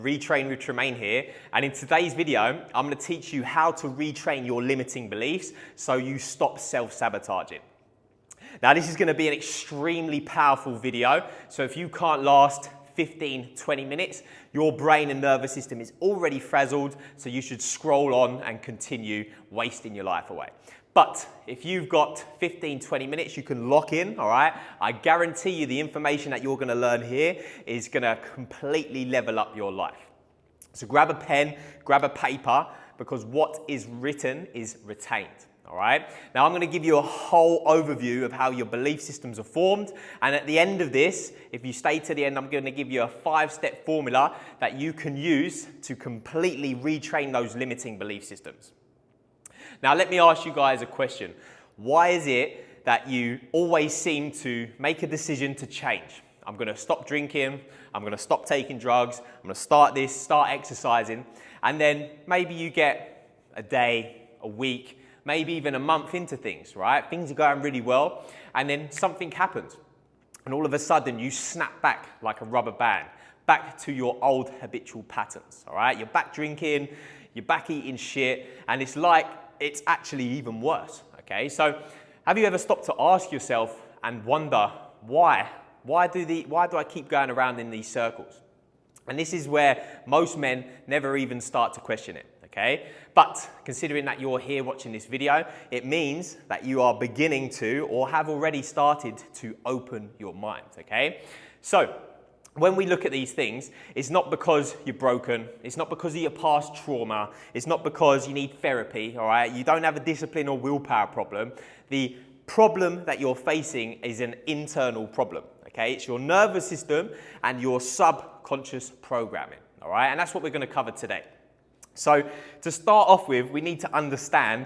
Retrain with Tremain here, and in today's video I'm going to teach you how to retrain your limiting beliefs so you stop self-sabotaging. Now this is going to be an extremely powerful video, so if you can't last 15-20 minutes, your brain and nervous system is already frazzled, so you should scroll on and continue wasting your life away. But if you've got 15-20 minutes, you can lock in, all right? I guarantee you the information that you're going to learn here is going to completely level up your life. So grab a pen, grab a paper, because what is written is retained. All right. Now I'm going to give you a whole overview of how your belief systems are formed. And at the end of this, if you stay to the end, I'm going to give you a 5-step formula that you can use to completely retrain those limiting belief systems. Now let me ask you guys a question. Why is it that you always seem to make a decision to change? I'm going to stop drinking. I'm going to stop taking drugs. I'm going to start this, start exercising. And then maybe you get a day, a week, maybe even a month into things, right? Things are going really well, and then something happens. And all of a sudden, you snap back like a rubber band, back to your old habitual patterns, all right? You're back drinking, you're back eating shit, and it's like it's actually even worse, okay? So have you ever stopped to ask yourself and wonder, why? Why do I keep going around in these circles? And this is where most men never even start to question it. Okay? But considering that you're here watching this video, it means that you are beginning to or have already started to open your mind, okay? So when we look at these things, it's not because you're broken, it's not because of your past trauma, it's not because you need therapy, all right? You don't have a discipline or willpower problem. The problem that you're facing is an internal problem, okay? It's your nervous system and your subconscious programming, all right? And that's what we're going to cover today. So to start off with, we need to understand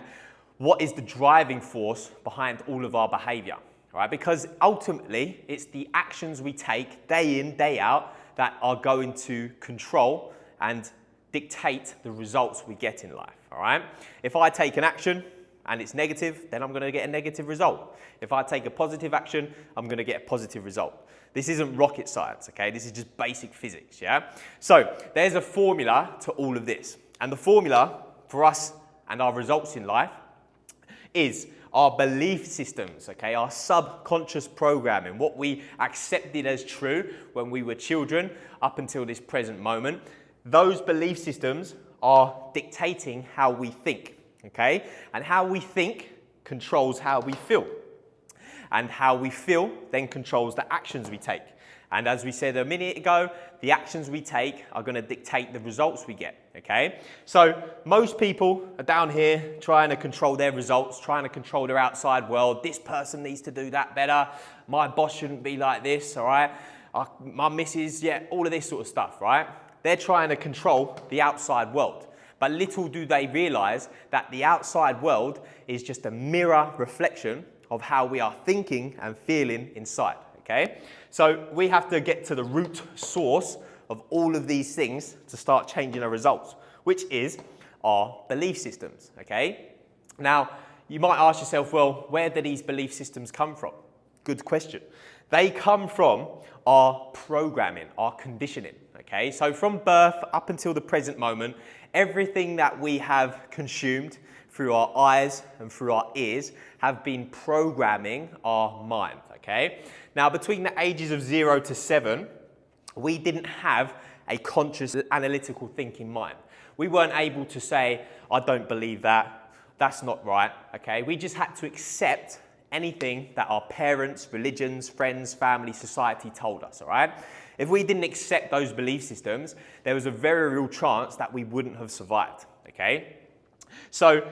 what is the driving force behind all of our behavior, right? Because ultimately, it's the actions we take day in, day out that are going to control and dictate the results we get in life, all right? If I take an action and it's negative, then I'm going to get a negative result. If I take a positive action, I'm going to get a positive result. This isn't rocket science, okay? This is just basic physics, yeah? So there's a formula to all of this. And the formula for us and our results in life is our belief systems, okay? Our subconscious programming, what we accepted as true when we were children up until this present moment. Those belief systems are dictating how we think, okay? And how we think controls how we feel. And how we feel then controls the actions we take. And as we said a minute ago, the actions we take are going to dictate the results we get, okay? So most people are down here trying to control their results, trying to control their outside world. This person needs to do that better. My boss shouldn't be like this, all right? My missus, yeah, all of this sort of stuff, right? They're trying to control the outside world. But little do they realize that the outside world is just a mirror reflection of how we are thinking and feeling inside. Okay? So we have to get to the root source of all of these things to start changing our results, which is our belief systems, okay? Now, you might ask yourself, well, where do these belief systems come from? Good question. They come from our programming, our conditioning, okay? So from birth up until the present moment, everything that we have consumed through our eyes and through our ears have been programming our mind, okay? Now, between the ages of 0 to 7, we didn't have a conscious analytical thinking mind. We weren't able to say, I don't believe that, that's not right, okay? We just had to accept anything that our parents, religions, friends, family, society told us, all right? If we didn't accept those belief systems, there was a very real chance that we wouldn't have survived, okay? So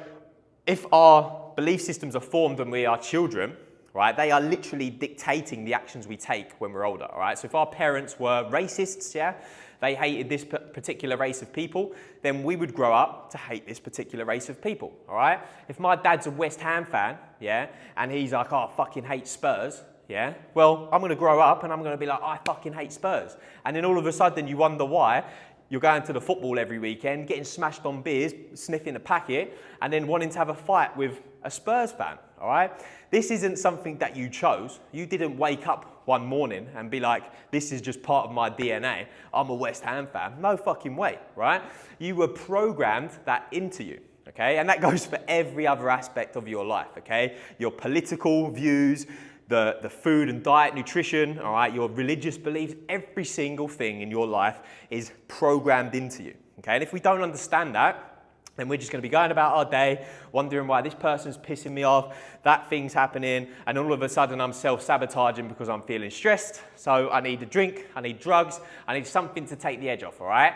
if our belief systems are formed when we are children, right, they are literally dictating the actions we take when we're older, all right? So if our parents were racists, yeah, they hated this particular race of people, then we would grow up to hate this particular race of people, all right? If my dad's a West Ham fan, yeah, and he's like, oh, I fucking hate Spurs, yeah, well, I'm going to grow up and I'm going to be like, I fucking hate Spurs. And then all of a sudden you wonder why you're going to the football every weekend, getting smashed on beers, sniffing a packet, and then wanting to have a fight with a Spurs fan, all right? This isn't something that you chose. You didn't wake up one morning and be like, this is just part of my DNA. I'm a West Ham fan. No fucking way, right? You were programmed that into you, okay? And that goes for every other aspect of your life, okay? Your political views, the food and diet, nutrition, all right? Your religious beliefs, every single thing in your life is programmed into you, okay? And if we don't understand that, then we're just going to be going about our day, wondering why this person's pissing me off, that thing's happening, and all of a sudden I'm self-sabotaging because I'm feeling stressed, so I need a drink, I need drugs, I need something to take the edge off, all right?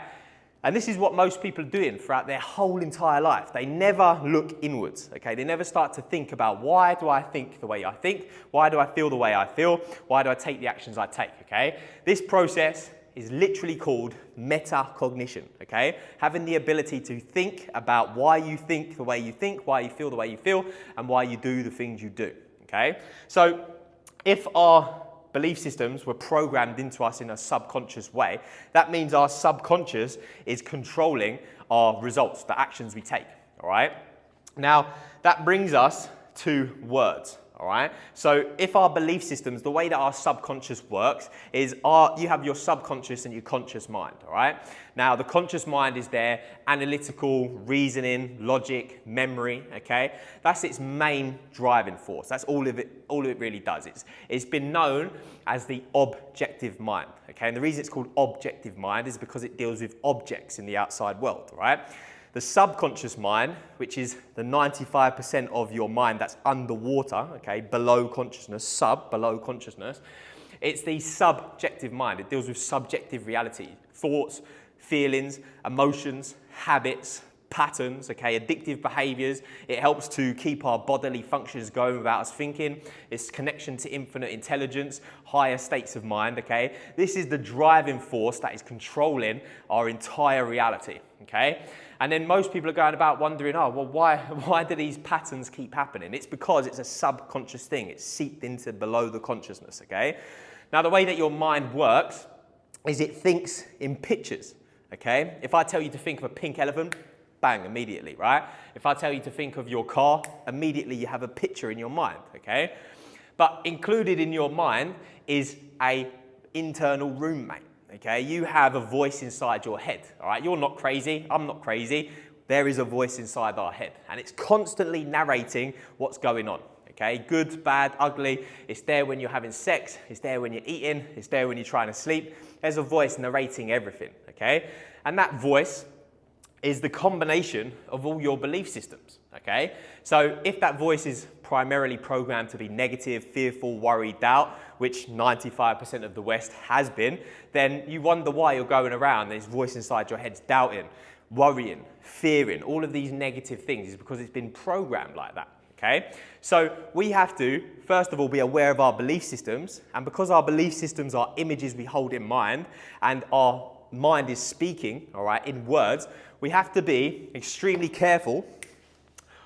And this is what most people are doing throughout their whole entire life. They never look inwards, okay? They never start to think about, why do I think the way I think? Why do I feel the way I feel? Why do I take the actions I take, okay? This process is literally called metacognition, okay? Having the ability to think about why you think the way you think, why you feel the way you feel, and why you do the things you do, okay? So if our belief systems were programmed into us in a subconscious way, that means our subconscious is controlling our results, the actions we take, all right? Now, that brings us to words. All right. So if our belief systems, the way that our subconscious works is you have your subconscious and your conscious mind. All right. Now the conscious mind is there, analytical, reasoning, logic, memory. Okay. That's its main driving force. That's all of it really does. It's been known as the objective mind. Okay. And the reason it's called objective mind is because it deals with objects in the outside world. All right. The subconscious mind, which is the 95% of your mind that's underwater, okay, below consciousness, below consciousness, it's the subjective mind. It deals with subjective reality, thoughts, feelings, emotions, habits, patterns, okay, addictive behaviors. It helps to keep our bodily functions going without us thinking. It's connection to infinite intelligence, higher states of mind, okay. This is the driving force that is controlling our entire reality, okay. And then most people are going about wondering, oh, well, why do these patterns keep happening? It's because it's a subconscious thing. It's seeped into below the consciousness, okay? Now, the way that your mind works is it thinks in pictures, okay? If I tell you to think of a pink elephant, bang, immediately, right? If I tell you to think of your car, immediately you have a picture in your mind, okay? But included in your mind is an internal roommate. Okay, you have a voice inside your head, all right? You're not crazy, I'm not crazy. There is a voice inside our head, and it's constantly narrating what's going on, okay? Good, bad, ugly. It's there when you're having sex. It's there when you're eating. It's there when you're trying to sleep. There's a voice narrating everything, okay? And that voice is the combination of all your belief systems, okay? So if that voice is primarily programmed to be negative, fearful, worried, doubt, which 95% of the West has been, then you wonder why you're going around, this voice inside your head's doubting, worrying, fearing, all of these negative things is because it's been programmed like that, okay? So we have to, first of all, be aware of our belief systems, and because our belief systems are images we hold in mind, and our mind is speaking, all right, in words, we have to be extremely careful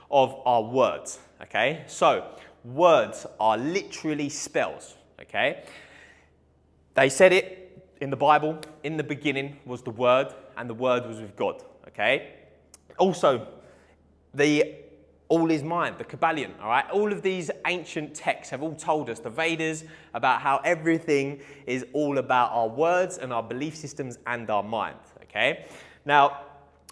of our words, okay? So words are literally spells, okay? They said it in the Bible, in the beginning was the Word, and the Word was with God, okay? Also, the all is mind, the Kabbalion, all right? All of these ancient texts have all told us, the Vedas, about how everything is all about our words and our belief systems and our mind, okay? Now,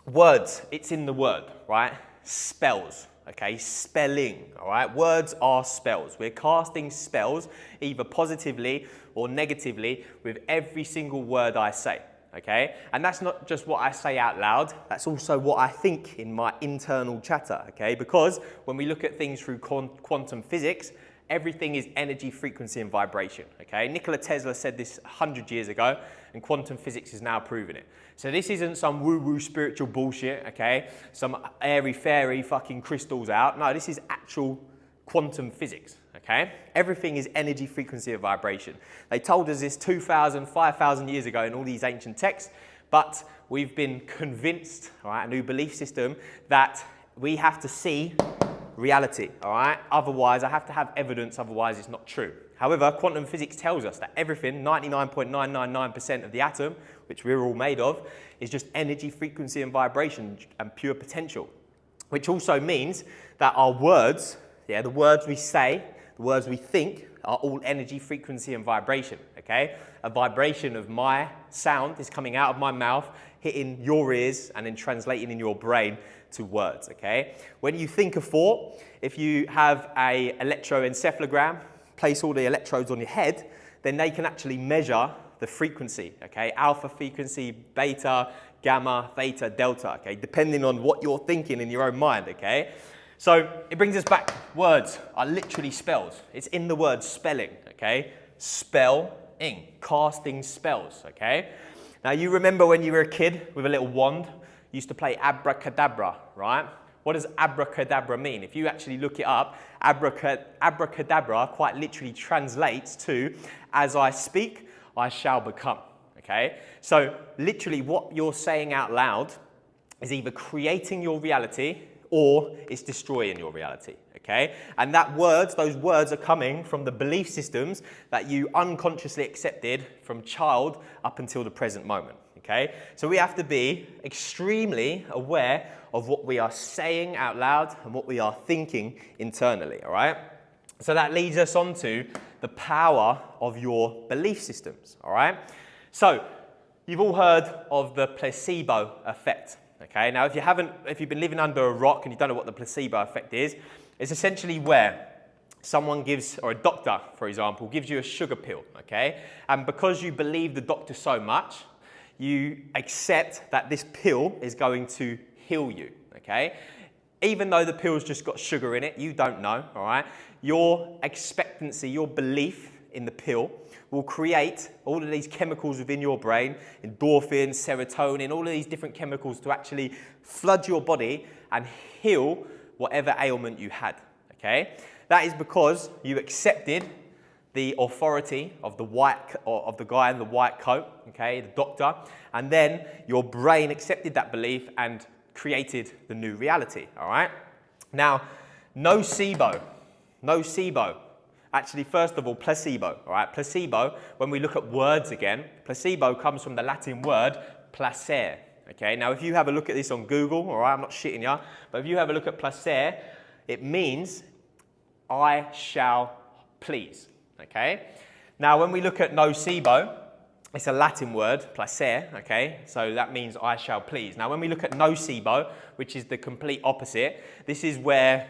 words, it's in the word, right? Spells, okay? Spelling, all right? Words are spells. We're casting spells either positively or negatively with every single word I say, okay? And that's not just what I say out loud, that's also what I think in my internal chatter, okay? Because when we look at things through quantum physics, everything is energy, frequency, and vibration, okay? Nikola Tesla said this 100 years ago, and quantum physics is now proving it. So this isn't some woo-woo spiritual bullshit, okay? Some airy-fairy fucking crystals out. No, this is actual quantum physics, okay? Everything is energy, frequency, and vibration. They told us this 2,000, 5,000 years ago in all these ancient texts, but we've been convinced, all right, a new belief system, that we have to see reality, all right? Otherwise, I have to have evidence, otherwise it's not true. However, quantum physics tells us that everything, 99.999% of the atom, which we're all made of, is just energy, frequency, and vibration, and pure potential. Which also means that our words, yeah, the words we say, the words we think are all energy, frequency, and vibration, okay? A vibration of my sound is coming out of my mouth, hitting your ears, and then translating in your brain to words, okay? When you think a thought, if you have an electroencephalogram, place all the electrodes on your head, then they can actually measure the frequency, okay? Alpha frequency, beta, gamma, theta, delta, okay? Depending on what you're thinking in your own mind, okay? So it brings us back. Words are literally spells. It's in the word spelling, okay? Spelling, casting spells, okay? Now you remember when you were a kid with a little wand, you used to play abracadabra, right? What does abracadabra mean? If you actually look it up, abracadabra quite literally translates to, as I speak, I shall become, okay? So literally what you're saying out loud is either creating your reality or it's destroying your reality, okay? And those words are coming from the belief systems that you unconsciously accepted from child up until the present moment, okay? So we have to be extremely aware of what we are saying out loud and what we are thinking internally, all right? So that leads us on to the power of your belief systems, all right? So you've all heard of the placebo effect, okay? Now, if you've been living under a rock and you don't know what the placebo effect is, it's essentially where someone or a doctor, for example, gives you a sugar pill, okay? And because you believe the doctor so much, you accept that this pill is going to heal you, okay? Even though the pill's just got sugar in it, you don't know, all right? Your expectancy, your belief in the pill will create all of these chemicals within your brain, endorphins, serotonin, all of these different chemicals to actually flood your body and heal whatever ailment you had, okay? That is because you accepted the authority of the guy in the white coat, okay, the doctor, and then your brain accepted that belief and created the new reality, all right? Now, nooceebo. Actually, first of all, placebo, all right? Placebo, when we look at words again, placebo comes from the Latin word placer, okay? Now, if you have a look at this on Google, all right, I'm not shitting you, but if you have a look at placer, it means I shall please, okay? Now, when we look at nooceebo, it's a Latin word, placer, okay? So that means I shall please. Now, when we look at nooceebo, which is the complete opposite, this is where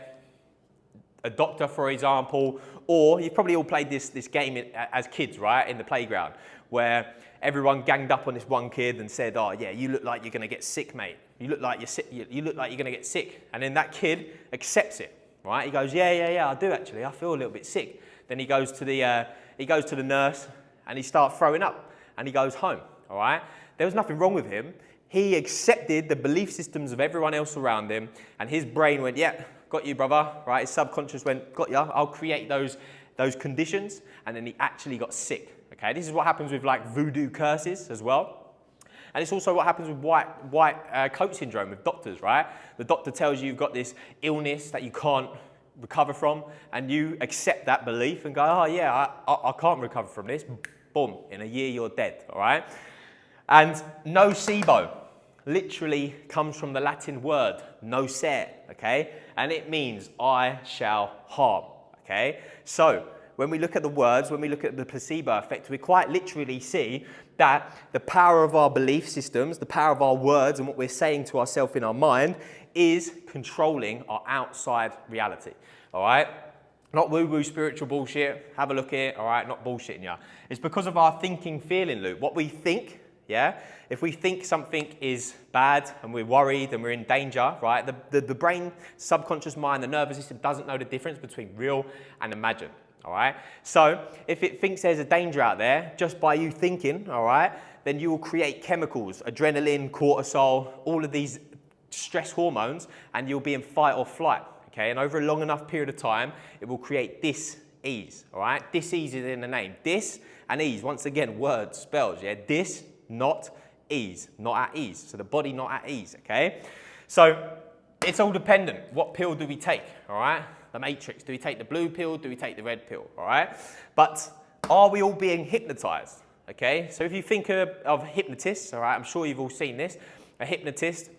a doctor, for example, or you've probably all played this game as kids, right, in the playground, where everyone ganged up on this one kid and said, oh, yeah, you look like you're going to get sick, mate. You look like you're sick. You look like you're going to get sick. And then that kid accepts it, right? He goes, yeah, I do actually. I feel a little bit sick. Then he goes to the nurse and he starts throwing up. And he goes home, all right? There was nothing wrong with him. He accepted the belief systems of everyone else around him, and his brain went, yeah, got you, brother, right? His subconscious went, got you, I'll create those conditions, and then he actually got sick, okay? This is what happens with like voodoo curses as well. And it's also what happens with white coat syndrome with doctors, right? The doctor tells you you've got this illness that you can't recover from, and you accept that belief and go, oh yeah, I can't recover from this. Boom, in a year you're dead, all right? And nooceebo literally comes from the Latin word nocere, okay? And it means I shall harm, okay? So when we look at the words, when we look at the placebo effect, we quite literally see that the power of our belief systems, the power of our words and what we're saying to ourselves in our mind is controlling our outside reality, all right? Not woo-woo spiritual bullshit. Have a look at it, all right? Not bullshitting you. It's because of our thinking feeling loop. What we think, yeah? If we think something is bad and we're worried and we're in danger, right? The brain, subconscious mind, the nervous system doesn't know the difference between real and imagined, all right? So if it thinks there's a danger out there, just by you thinking, all right, then you will create chemicals, adrenaline, cortisol, all of these stress hormones, and you'll be in fight or flight. Okay, and over a long enough period of time, it will create dis-ease, all right? Dis-ease is in the name. Dis and ease, once again, words, spells, yeah? Dis, not ease, not at ease. So the body not at ease, okay? So it's all dependent. What pill do we take, all right? The matrix. Do we take the blue pill? Do we take the red pill, all right? But are we all being hypnotized, okay? So if you think of hypnotists, all right, I'm sure you've all seen this. A hypnotist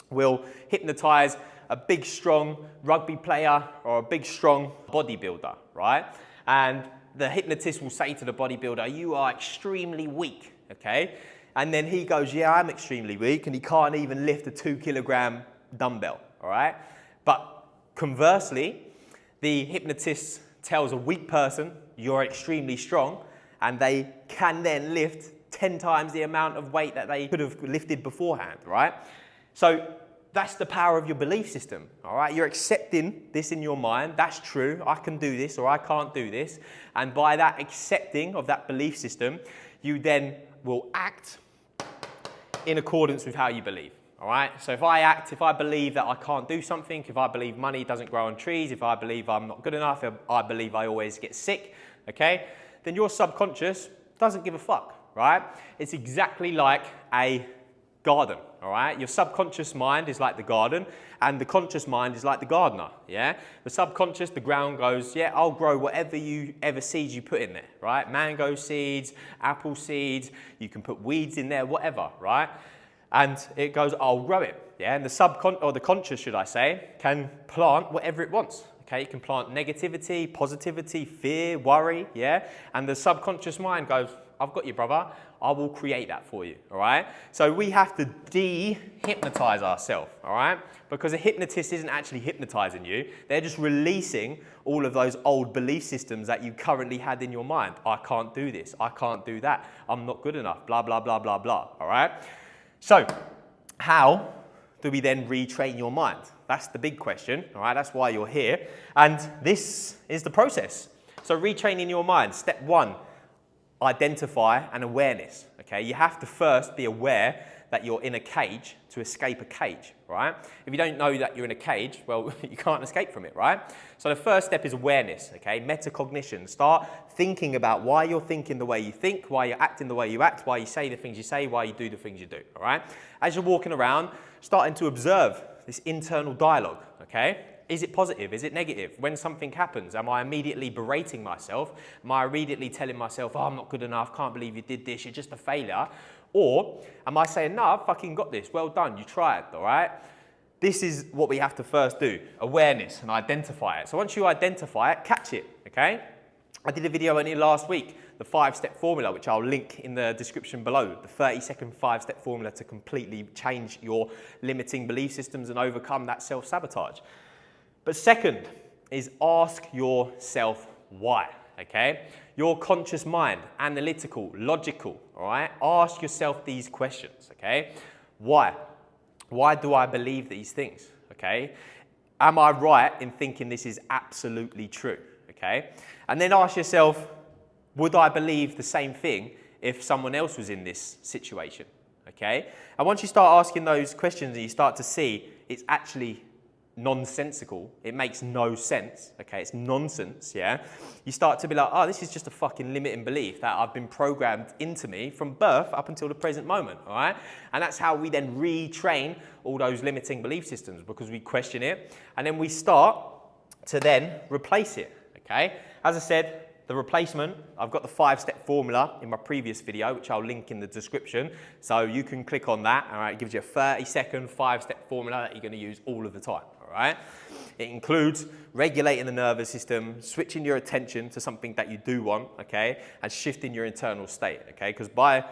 will hypnotize a big, strong rugby player or a big, strong bodybuilder, right? And the hypnotist will say to the bodybuilder, you are extremely weak, okay? And then he goes, yeah, I'm extremely weak, and he can't even lift a 2-kilogram dumbbell, all right? But conversely, the hypnotist tells a weak person, you're extremely strong, and they can then lift 10 times the amount of weight that they could have lifted beforehand, right? So that's the power of your belief system, all right? You're accepting this in your mind. That's true. I can do this or I can't do this. And by that accepting of that belief system, you then will act in accordance with how you believe, all right? So if I believe that I can't do something, if I believe money doesn't grow on trees, if I believe I'm not good enough, if I believe I always get sick, okay, then your subconscious doesn't give a fuck, right? It's exactly like a garden, all right? Your subconscious mind is like the garden, and the conscious mind is like the gardener, yeah? The subconscious, the ground goes, yeah, I'll grow whatever seeds you put in there, right? Mango seeds, apple seeds, you can put weeds in there, whatever, right? And it goes, I'll grow it, yeah? And the conscious, should I say, can plant whatever it wants, okay? It can plant negativity, positivity, fear, worry, yeah? And the subconscious mind goes, I've got you, brother. I will create that for you, all right? So we have to de-hypnotize ourselves, all right? Because a hypnotist isn't actually hypnotizing you. They're just releasing all of those old belief systems that you currently had in your mind. I can't do this. I can't do that. I'm not good enough, blah, blah, blah, blah, blah, all right? So how do we then retrain your mind? That's the big question, all right? That's why you're here. And this is the process. So retraining your mind, step 1, identify an awareness, okay? You have to first be aware that you're in a cage to escape a cage, right? If you don't know that you're in a cage, well, you can't escape from it, right? So the first step is awareness, okay? Metacognition. Start thinking about why you're thinking the way you think, why you're acting the way you act, why you say the things you say, why you do the things you do, all right? As you're walking around, starting to observe this internal dialogue, okay? Is it positive? Is it negative? When something happens, am I immediately berating myself? Am I immediately telling myself, oh, I'm not good enough, can't believe you did this, you're just a failure? Or am I saying, no, I've fucking got this, well done, you tried, all right? This is what we have to first do, awareness, and identify it. So once you identify it, catch it, okay? I did a video only last week, the 5-step formula, which I'll link in the description below, the 30-second 5-step formula to completely change your limiting belief systems and overcome that self-sabotage. But second is ask yourself why, okay? Your conscious mind, analytical, logical, all right? Ask yourself these questions, okay? Why? Why do I believe these things, okay? Am I right in thinking this is absolutely true, okay? And then ask yourself, would I believe the same thing if someone else was in this situation, okay? And once you start asking those questions and you start to see it's actually nonsensical, it makes no sense, okay, it's nonsense, yeah, you start to be like, oh, this is just a fucking limiting belief that I've been programmed into me from birth up until the present moment, all right? And that's how we then retrain all those limiting belief systems, because we question it and then we start to then replace it, okay? As I said, the replacement, I've got the 5-step formula in my previous video, which I'll link in the description. So you can click on that, all right? It gives you a 30-second 5-step formula that you're gonna use all of the time, all right? It includes regulating the nervous system, switching your attention to something that you do want, okay? And shifting your internal state, okay? Because by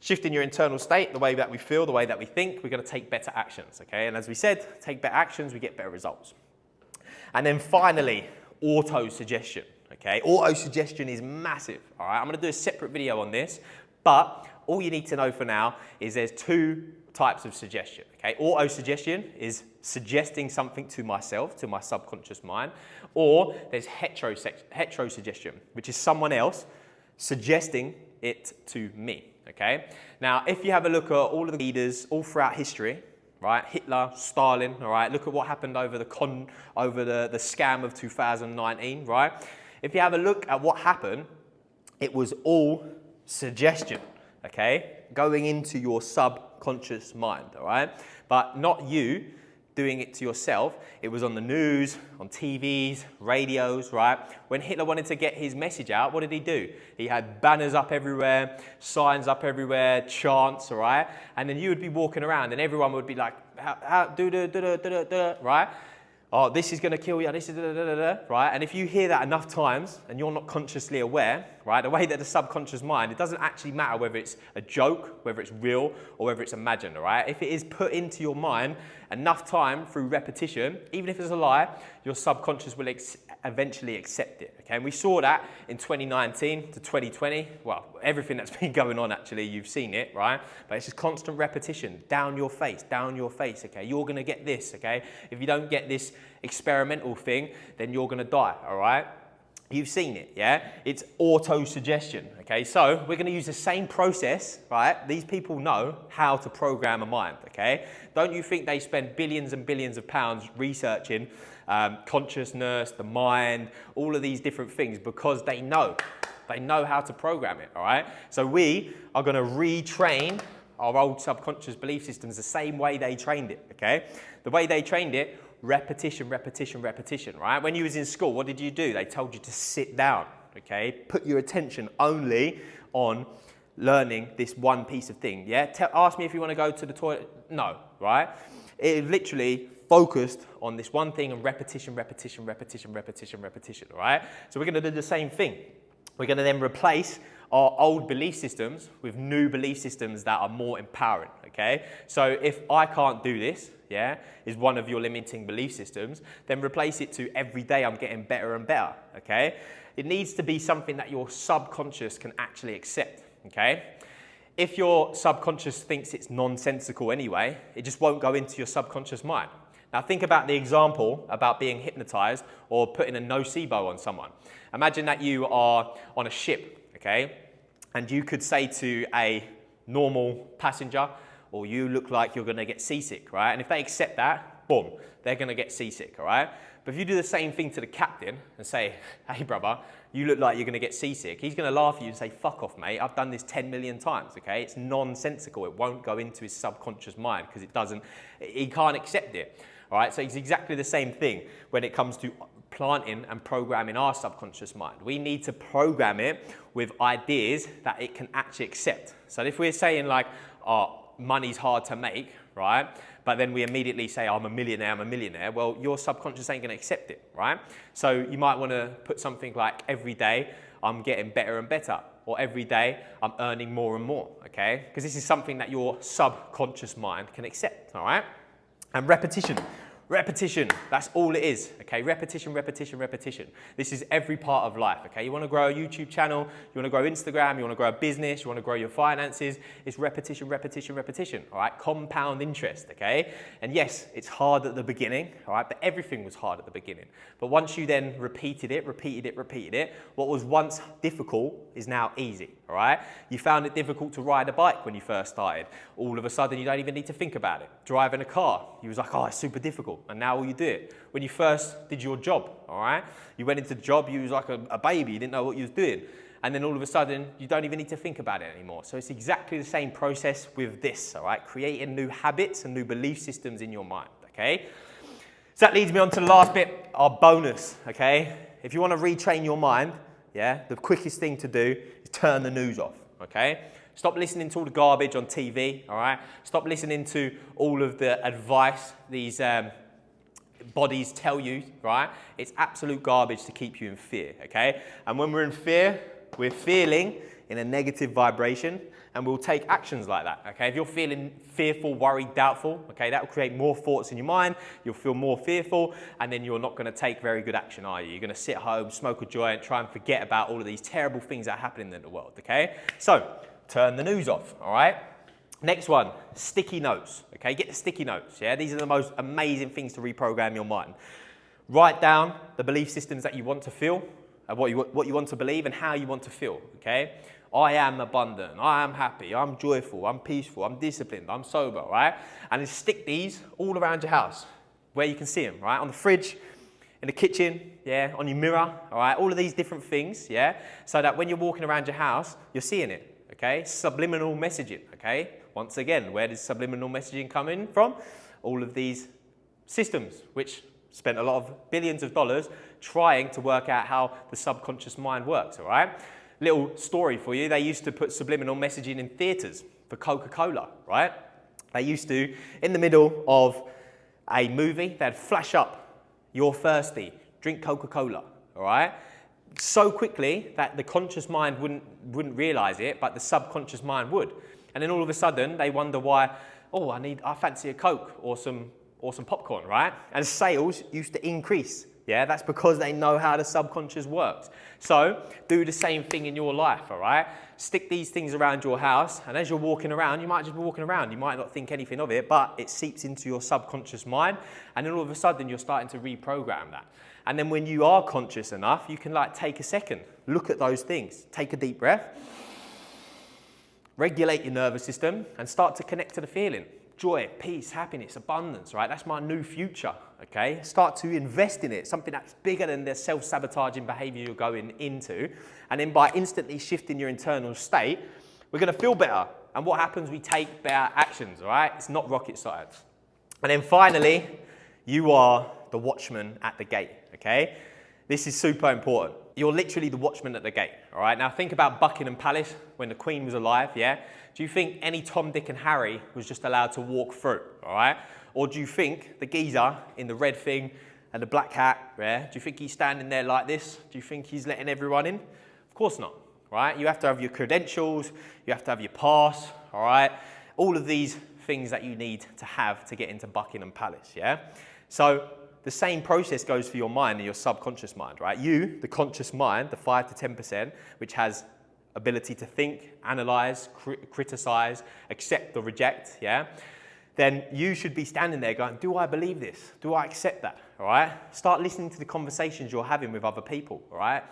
shifting your internal state, the way that we feel, the way that we think, we're gonna take better actions, okay? And as we said, take better actions, we get better results. And then finally, auto-suggestion. Okay, auto-suggestion is massive, all right? I'm gonna do a separate video on this, but all you need to know for now is there's 2 types of suggestion, okay? Auto-suggestion is suggesting something to myself, to my subconscious mind, or there's heterosuggestion, which is someone else suggesting it to me, okay? Now, if you have a look at all of the leaders all throughout history, right? Hitler, Stalin, all right? Look at what happened over the scam of 2019, right? If you have a look at what happened, it was all suggestion, okay? Going into your subconscious mind, all right? But not you doing it to yourself. It was on the news, on TVs, radios, right? When Hitler wanted to get his message out, what did he do? He had banners up everywhere, signs up everywhere, chants, all right? And then you would be walking around and everyone would be like, right? Oh, this is going to kill you, this is right? And if you hear that enough times and you're not consciously aware, right, the way that the subconscious mind, it doesn't actually matter whether it's a joke, whether it's real, or whether it's imagined, all right? If it is put into your mind enough time through repetition, even if it's a lie, your subconscious will eventually accept it, okay? And we saw that in 2019 to 2020. Well, everything that's been going on, actually, you've seen it, right? But it's just constant repetition, down your face, okay? You're going to get this, okay? If you don't get this experimental thing, then you're going to die, all right? You've seen it, yeah? It's auto-suggestion, okay? So we're going to use the same process, right? These people know how to program a mind, okay? Don't you think they spend billions and billions of pounds researching consciousness, the mind, all of these different things because they know how to program it, all right? So we are going to retrain our old subconscious belief systems the same way they trained it, okay? The way they trained it, repetition, repetition, repetition, right? When you was in school, what did you do? They told you to sit down, okay? Put your attention only on learning this one piece of thing, yeah? Ask me if you want to go to the toilet. No, right? It literally focused on this one thing and repetition, repetition, repetition, repetition, repetition, all right? So we're going to do the same thing. We're going to then replace our old belief systems with new belief systems that are more empowering, okay? So if I can't do this, yeah, is one of your limiting belief systems, then replace it to every day I'm getting better and better, okay? It needs to be something that your subconscious can actually accept, okay? If your subconscious thinks it's nonsensical anyway, it just won't go into your subconscious mind. Now think about the example about being hypnotized or putting a nocebo on someone. Imagine that you are on a ship, okay? And you could say to a normal passenger, or you look like you're gonna get seasick, right? And if they accept that, boom, they're gonna get seasick, all right? But if you do the same thing to the captain and say, hey brother, you look like you're gonna get seasick, he's gonna laugh at you and say, fuck off mate, I've done this 10 million times, okay? It's nonsensical, it won't go into his subconscious mind because he can't accept it, all right? So it's exactly the same thing when it comes to planting and programming our subconscious mind. We need to program it with ideas that it can actually accept. So if we're saying like, oh, money's hard to make, right? But then we immediately say, I'm a millionaire. Well, your subconscious ain't gonna accept it, right? So you might wanna put something like, every day I'm getting better and better, or every day I'm earning more and more, okay? Because this is something that your subconscious mind can accept, all right? And repetition. Repetition, that's all it is, okay? Repetition, repetition, repetition. This is every part of life, okay? You wanna grow a YouTube channel, you wanna grow Instagram, you wanna grow a business, you wanna grow your finances, it's repetition, repetition, repetition, all right? Compound interest, okay? And yes, it's hard at the beginning, all right? But everything was hard at the beginning. But once you then repeated it, what was once difficult is now easy, all right? You found it difficult to ride a bike when you first started. All of a sudden, you don't even need to think about it. Driving a car, you was like, oh, it's super difficult. And now all you do it. When you first did your job, all right? You went into the job, you was like a baby, you didn't know what you was doing. And then all of a sudden, you don't even need to think about it anymore. So it's exactly the same process with this, all right? Creating new habits and new belief systems in your mind, okay? So that leads me on to the last bit, our bonus, okay? If you want to retrain your mind, yeah, the quickest thing to do is turn the news off, okay? Stop listening to all the garbage on TV, all right? Stop listening to all of the advice these bodies tell you, right? It's absolute garbage to keep you in fear, okay? And when we're in fear, we're feeling in a negative vibration, and we'll take actions like that, okay? If you're feeling fearful, worried, doubtful, okay, that will create more thoughts in your mind, you'll feel more fearful, and then you're not gonna take very good action, are you? You're gonna sit home, smoke a joint, try and forget about all of these terrible things that are happening in the world, okay? So, turn the news off, all right? Next one, sticky notes, okay? Get the sticky notes, yeah? These are the most amazing things to reprogram your mind. Write down the belief systems that you want to feel, what you want to believe and how you want to feel, okay? I am abundant, I am happy, I'm joyful, I'm peaceful, I'm disciplined, I'm sober, right? And then stick these all around your house where you can see them, right? On the fridge, in the kitchen, yeah? On your mirror, all right? All of these different things, yeah? So that when you're walking around your house, you're seeing it, okay? Subliminal messaging, okay? Once again, where does subliminal messaging come in from? All of these systems, which spent a lot of billions of dollars trying to work out how the subconscious mind works, all right? Little story for you, they used to put subliminal messaging in theatres for Coca-Cola, right? They used to, in the middle of a movie, they'd flash up, "You're thirsty, drink Coca-Cola," all right? So quickly that the conscious mind wouldn't realise it, but the subconscious mind would. And then all of a sudden, they wonder why, "Oh, I fancy a Coke or some popcorn," right? And sales used to increase. Yeah, that's because they know how the subconscious works. So do the same thing in your life, all right? Stick these things around your house, and as you're walking around, you might just be walking around. You might not think anything of it, but it seeps into your subconscious mind, and then all of a sudden you're starting to reprogram that. And then when you are conscious enough, you can like take a second, look at those things, take a deep breath, regulate your nervous system, and start to connect to the feeling. Joy, peace, happiness, abundance, right? That's my new future, okay? Start to invest in it, something that's bigger than the self-sabotaging behavior you're going into. And then by instantly shifting your internal state, we're gonna feel better. And what happens? We take better actions, all right? It's not rocket science. And then finally, you are the watchman at the gate, okay? This is super important. You're literally the watchman at the gate, all right? Now think about Buckingham Palace when the Queen was alive, yeah? Do you think any Tom, Dick and Harry was just allowed to walk through, all right? Or do you think the geezer in the red thing and the black hat, yeah? Do you think he's standing there like this? Do you think he's letting everyone in? Of course not, right? You have to have your credentials, you have to have your pass, all right? All of these things that you need to have to get into Buckingham Palace, yeah? So the same process goes for your mind and your subconscious mind, right? You, the conscious mind, the 5 to 10%, which has ability to think, analyze, criticize, accept or reject, yeah? Then you should be standing there going, do I believe this? Do I accept that, all right? Start listening to the conversations you're having with other people, all right?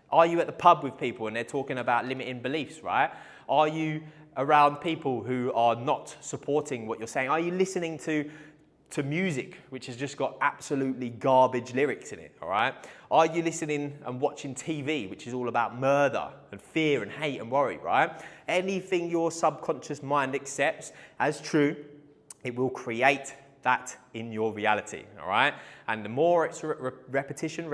Are you at the pub with people and they're talking about limiting beliefs, right? Are you around people who are not supporting what you're saying? Are you listening to music, which has just got absolutely garbage lyrics in it, all right? Are you listening and watching TV, which is all about murder and fear and hate and worry, right? Anything your subconscious mind accepts as true, it will create that in your reality, all right? And the more it's repetition,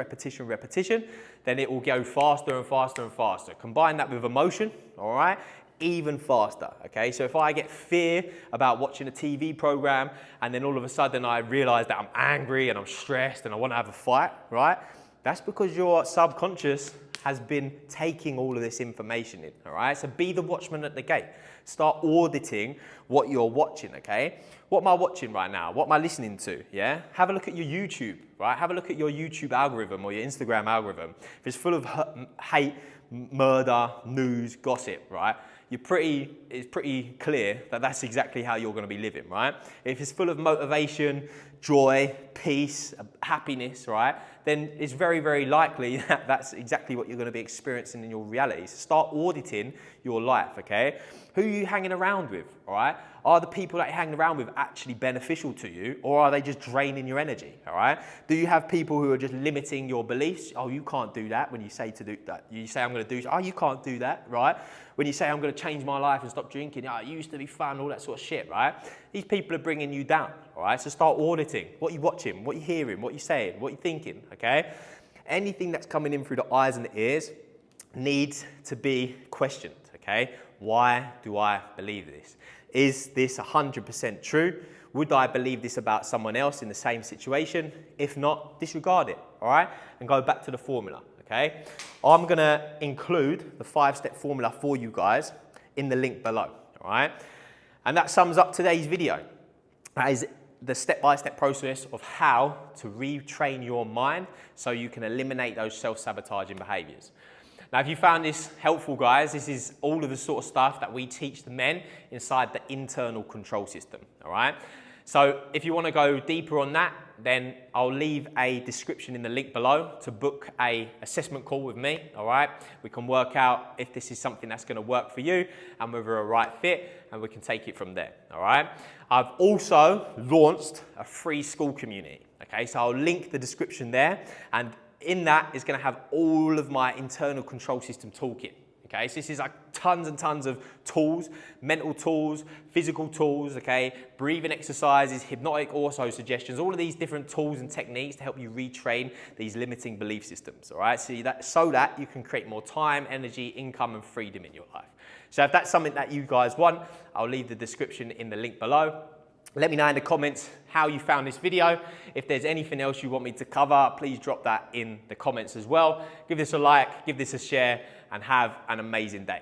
then it will go faster and faster and faster. Combine that with emotion, all right? Even faster, okay? So if I get fear about watching a TV program and then all of a sudden I realize that I'm angry and I'm stressed and I want to have a fight, right? That's because your subconscious has been taking all of this information in, all right? So be the watchman at the gate. Start auditing what you're watching, okay? What am I watching right now? What am I listening to, yeah? Have a look at your YouTube, right? Have a look at your YouTube algorithm or your Instagram algorithm. If it's full of hate, murder, news, gossip, right? It's pretty clear that that's exactly how you're going to be living, right? If it's full of motivation, joy, peace, happiness, right? Then it's very, very likely that that's exactly what you're going to be experiencing in your reality. So start auditing your life, okay? Who are you hanging around with, all right? Are the people that you're hanging around with actually beneficial to you, or are they just draining your energy, all right? Do you have people who are just limiting your beliefs? Oh, you can't do that when you say to do that. You say, I'm going to do, oh, you can't do that, right? When you say, I'm going to change my life and stop drinking, oh, it used to be fun, all that sort of shit, right? These people are bringing you down, all right? So start auditing what you're watching, what you're hearing, what you're saying, what you're thinking, okay? Anything that's coming in through the eyes and the ears needs to be questioned, okay? Why do I believe this? Is this 100% true? Would I believe this about someone else in the same situation? If not, disregard it, all right? And go back to the formula, okay? I'm gonna include the 5-step formula for you guys in the link below, all right? And that sums up today's video. That is the step-by-step process of how to retrain your mind so you can eliminate those self-sabotaging behaviors. Now, if you found this helpful, guys, this is all of the sort of stuff that we teach the men inside the internal control system, all right? So if you want to go deeper on that, then I'll leave a description in the link below to book an assessment call with me, all right? We can work out if this is something that's going to work for you and whether we're a right fit, and we can take it from there, all right? I've also launched a free school community, okay? So I'll link the description there, and in that is going to have all of my internal control system toolkit, okay? So this is like tons and tons of tools, mental tools, physical tools, okay? Breathing exercises, hypnotic auto suggestions, all of these different tools and techniques to help you retrain these limiting belief systems, all right? So that you can create more time, energy, income, and freedom in your life. So if that's something that you guys want, I'll leave the description in the link below. Let me know in the comments how you found this video. If there's anything else you want me to cover, please drop that in the comments as well. Give this a like, give this a share, and have an amazing day.